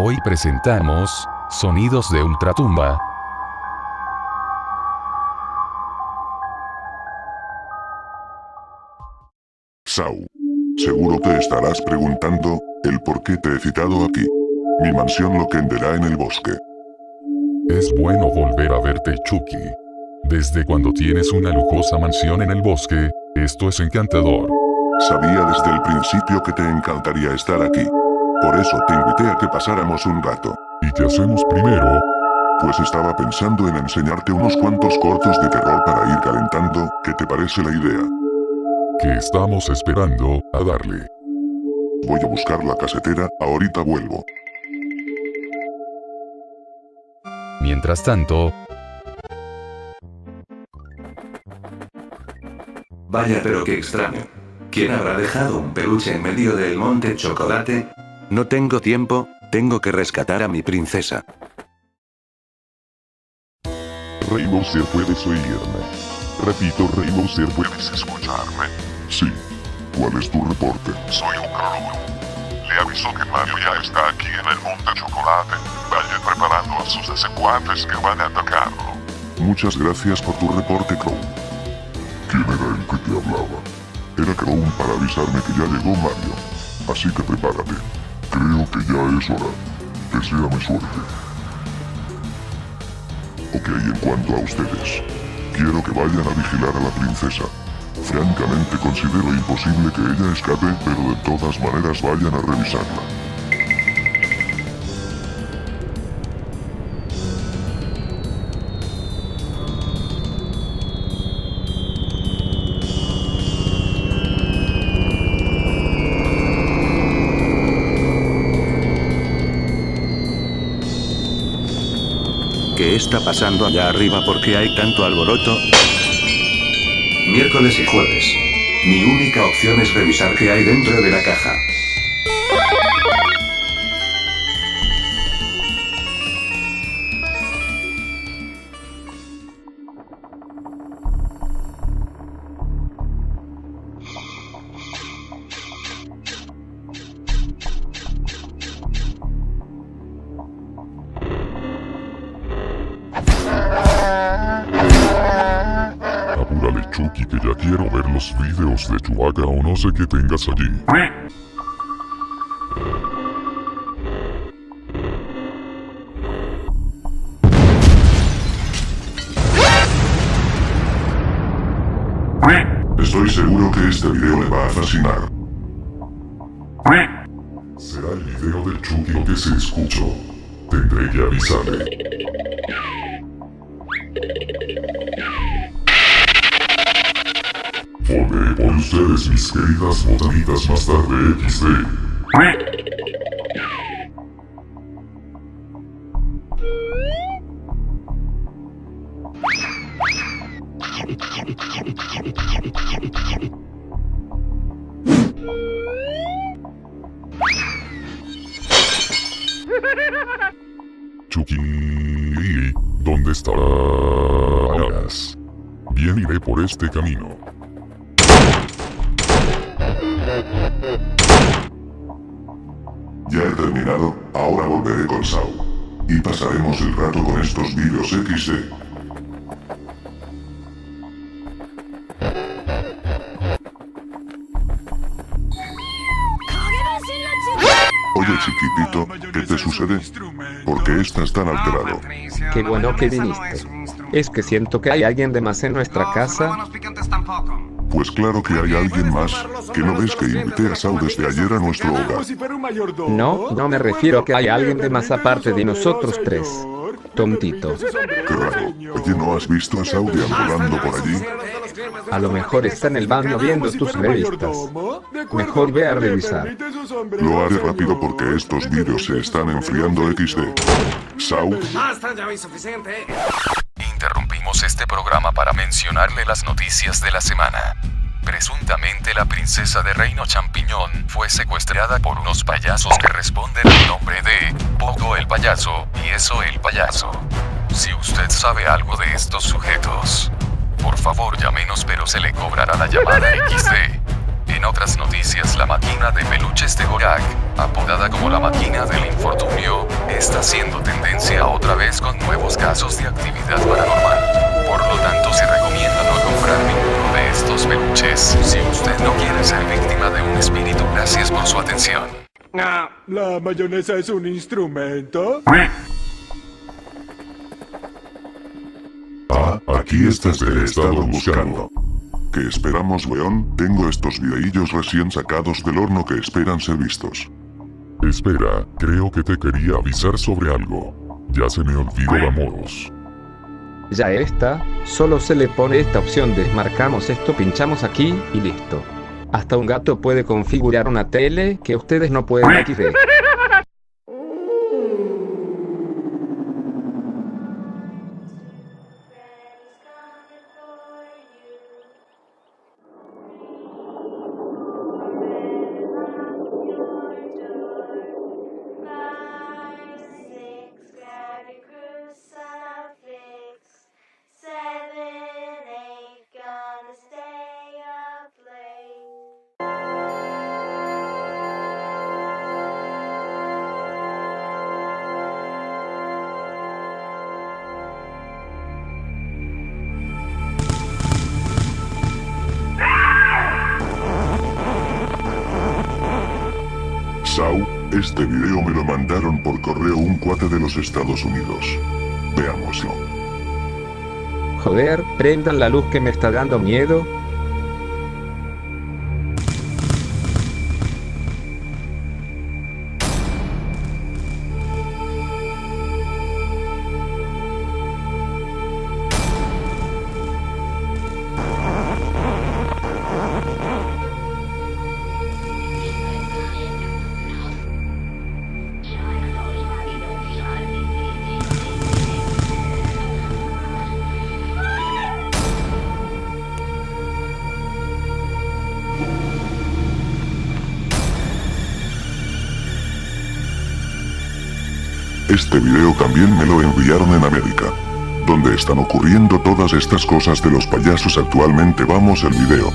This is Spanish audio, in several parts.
Hoy presentamos Sonidos de Ultratumba. Sau. Seguro te estarás preguntando el por qué te he citado aquí. Mi mansión Loquendera en el bosque. Es bueno volver a verte, Chucky. Desde cuando tienes una lujosa mansión en el bosque, esto es encantador. Sabía desde el principio que te encantaría estar aquí. Por eso te invité a que pasáramos un rato. ¿Y qué hacemos primero? Pues estaba pensando en enseñarte unos cuantos cortos de terror para ir calentando. ¿Qué te parece la idea? ¿Qué estamos esperando? A darle. Voy a buscar la casetera, ahorita vuelvo. Mientras tanto, Vaya, pero qué extraño. ¿Quién habrá dejado un peluche en medio del monte Chocolate? No tengo tiempo, tengo que rescatar a mi princesa. Rey Bowser, ¿puedes oírme? Repito, Rey Bowser, ¿puedes escucharme? Sí. ¿Cuál es tu reporte? Soy un Crow. Le aviso que Mario ya está aquí en el monte Chocolate. Vaya preparando a sus secuaces que van a atacarlo. Muchas gracias por tu reporte, Crow. ¿Quién era el que te hablaba? Era Crow para avisarme que ya llegó Mario. Así que prepárate. Creo que ya es hora. Deséame suerte. Ok, en cuanto a ustedes, quiero que vayan a vigilar a la princesa. Francamente considero imposible que ella escape, pero de todas maneras vayan a revisarla. ¿Qué está pasando allá arriba? ¿Por qué hay tanto alboroto? Miércoles y jueves. Mi única opción es revisar qué hay dentro de la caja. Apúrale, Chucky, que ya quiero ver los videos de Chewbacca o no sé qué tengas allí. Estoy seguro que este video le va a fascinar. Será el video de Chucky lo que se escuchó. Tendré que avisarle. Volveré por ustedes, mis queridas botanitas, más tarde XD. Chucky, ¿dónde estarás? Bien, iré por este camino. Ya he terminado, ahora volveré con Sau. Y pasaremos el rato con estos vídeos XD. Oye, chiquitito, ¿qué te sucede? ¿Por qué estás tan alterado? Qué bueno que viniste. Es que siento que hay alguien de más en nuestra casa. Pues claro que hay alguien más. ¿Que no ves que invité a Sau desde ayer a nuestro hogar? No me refiero a que hay alguien de más aparte de nosotros tres. Tontito. Qué raro. Oye, ¿no has visto a Sau deambulando por allí? A lo mejor está en el baño viendo tus revistas. Mejor ve a revisar. Lo haré rápido porque estos vídeos se están enfriando XD. Sau, Basta, ya hay suficiente. interrumpimos este programa para mencionarle las noticias de la semana. Presuntamente la princesa de Reino Champiñón fue secuestrada por unos payasos que responden al nombre de Pogo el payaso y Eso el payaso. Si usted sabe algo de estos sujetos, por favor llámenos, pero se le cobrará la llamada XD. En otras noticias, la máquina de peluches de Gorak apodada como la máquina del infortunio, está siendo tendencia otra vez con nuevos casos de actividad paranormal. Por lo tanto, se recomienda no comprar ninguno de estos peluches si usted no quiere ser víctima de un espíritu. Gracias por su atención. No. ¿La mayonesa es un instrumento? Ah, aquí estás que he estado buscando. ¿Qué esperamos, weón? Tengo estos videillos recién sacados del horno que esperan ser vistos. Espera, creo que te quería avisar sobre algo. Ya se me olvidó, vamos. Ya está, solo se le pone esta opción, desmarcamos esto, pinchamos aquí y listo. Hasta un gato puede configurar una tele que ustedes no pueden aquí ver. Sau, este video me lo mandaron por correo un cuate de los Estados Unidos. Veámoslo. Joder, prendan la luz que me está dando miedo. Este video también me lo enviaron en América, donde están ocurriendo todas estas cosas de los payasos actualmente. Vamos al video.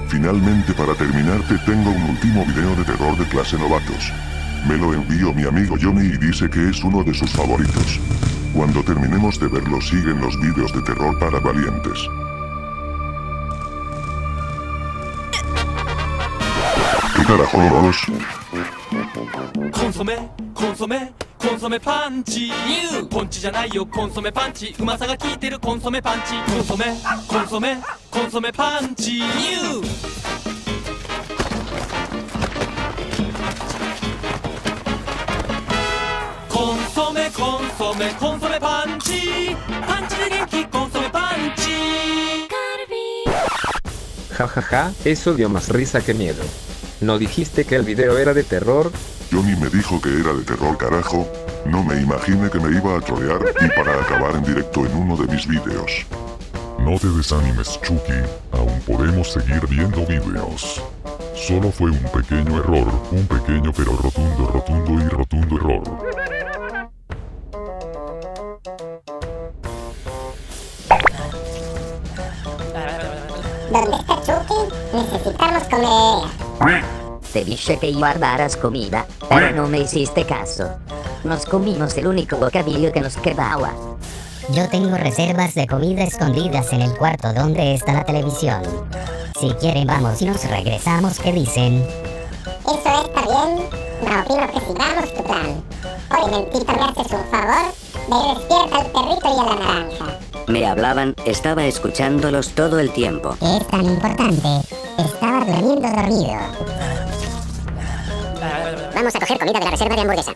Finalmente, para terminarte, tengo un último video de terror de clase novatos. Me lo envió mi amigo Johnny y dice que es uno de sus favoritos. Cuando terminemos de verlo, siguen los videos de terror para valientes. ¿Qué carajos? コンソメコンソメコンソメパンチポンチじゃないよコンソメパンチうまさが効いてるコンソメパンチコンソメコンソメコンソメパンチコンソメコンソメコンソメパンチパンチで元気コンソメパンチ Ja ja ja, eso dio más risa que miedo. ¿No dijiste que el video era de terror? Johnny me dijo que era de terror, carajo. No me imaginé que me iba a trolear y para acabar en directo en uno de mis videos. No te desanimes, Chucky, aún podemos seguir viendo videos. Solo fue un pequeño error, un pequeño pero rotundo y rotundo error. ¿Dónde está Chucky? Necesitamos comer. Te dije que guardaras comida, pero no me hiciste caso. Nos comimos el único bocadillo que nos quedaba. Yo tengo reservas de comida escondidas en el cuarto donde está la televisión. Si quieren vamos y nos regresamos, ¿qué dicen? Eso está bien. No opino que sigamos tu plan. Oye, mentito, ¿me haces un favor? Ve, despierta al perrito y a la naranja. Me hablaban, estaba escuchándolos todo el tiempo. ¿Qué es tan importante? Estaba durmiendo dormido. Vamos a coger comida de la reserva de hamburguesa.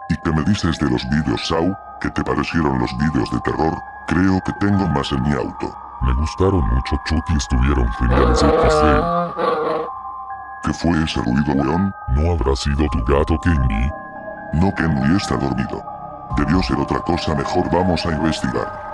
¿Y qué me dices de los vídeos, Sau? ¿Qué te parecieron los vídeos de terror? Creo que tengo más en mi auto. Me gustaron mucho, Chucky, estuvieron geniales. ¿Qué fue ese ruido, weón? ¿No habrá sido tu gato, Kenny? No, Kenny está dormido. Debió ser otra cosa, mejor vamos a investigar.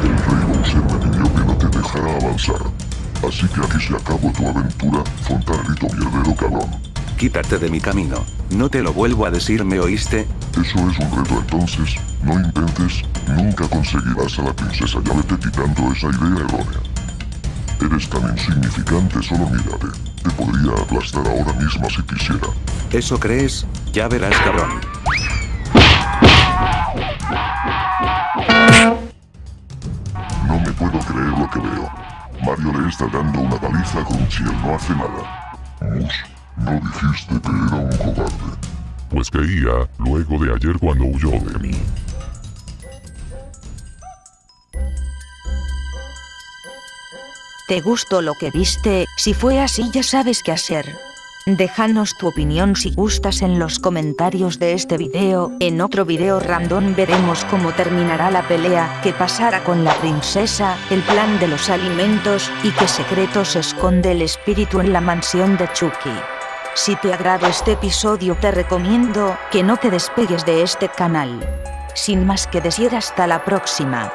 El rey Bowser me pidió que no te dejara avanzar. Así que aquí se acabó tu aventura, fontanelito mierdero cabrón. Quítate de mi camino. No te lo vuelvo a decir, ¿me oíste? Eso es un reto entonces, no intentes, nunca conseguirás a la princesa, ya vete quitando esa idea errónea. Eres tan insignificante, solo mírate. Te podría aplastar ahora mismo si quisiera. ¿Eso crees? Ya verás, cabrón. No me puedo creer lo que veo. Mario le está dando una paliza con si él no hace nada. Mus, no dijiste que era un cobarde. Pues creía, luego de ayer cuando huyó de mí. ¿Te gustó lo que viste? Si fue así ya sabes qué hacer. Déjanos tu opinión si gustas en los comentarios de este video. En otro video random veremos cómo terminará la pelea, qué pasará con la princesa, el plan de los alimentos, y qué secretos esconde el espíritu en la mansión de Chucky. Si te agrada este episodio te recomiendo que no te despegues de este canal. Sin más que decir, hasta la próxima.